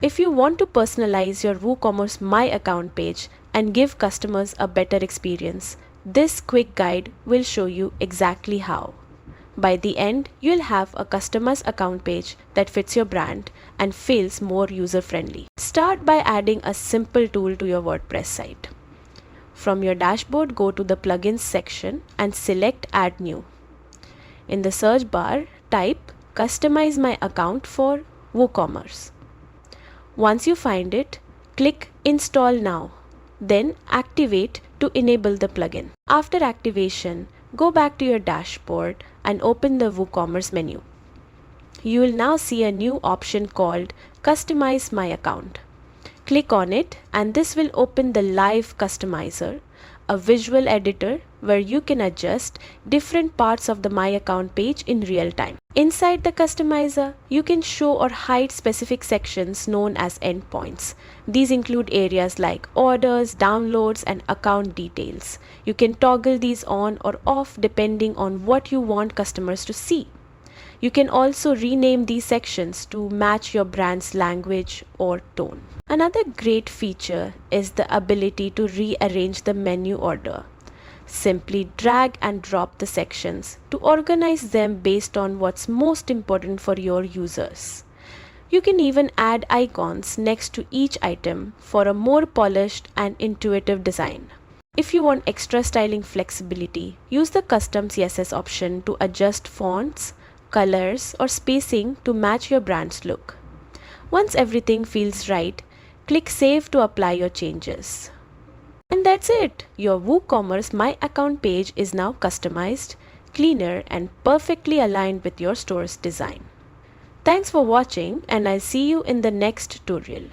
If you want to personalize your WooCommerce My Account page and give customers a better experience, this quick guide will show you exactly how. By the end, you'll have a customer's account page that fits your brand and feels more user-friendly. Start by adding a simple tool to your WordPress site. From your dashboard, go to the Plugins section and select Add New. In the search bar, type Customize My Account for WooCommerce. Once you find it, click Install Now. Then activate to enable the plugin. After activation, go back to your dashboard and open the WooCommerce menu. You will now see a new option called Customize My Account. Click on it and this will open the Live Customizer, a visual editor where you can adjust different parts of the My Account page in real time. Inside the customizer, you can show or hide specific sections known as endpoints. These include areas like orders, downloads, and account details. You can toggle these on or off depending on what you want customers to see. You can also rename these sections to match your brand's language or tone. Another great feature is the ability to rearrange the menu order. Simply drag and drop the sections to organize them based on what's most important for your users. You can even add icons next to each item for a more polished and intuitive design. If you want extra styling flexibility, use the custom CSS option to adjust fonts, colors, or spacing to match your brand's look. Once everything feels right, click Save to apply your changes. And that's it! Your WooCommerce My Account page is now customized, cleaner, and perfectly aligned with your store's design. Thanks for watching, and I'll see you in the next tutorial.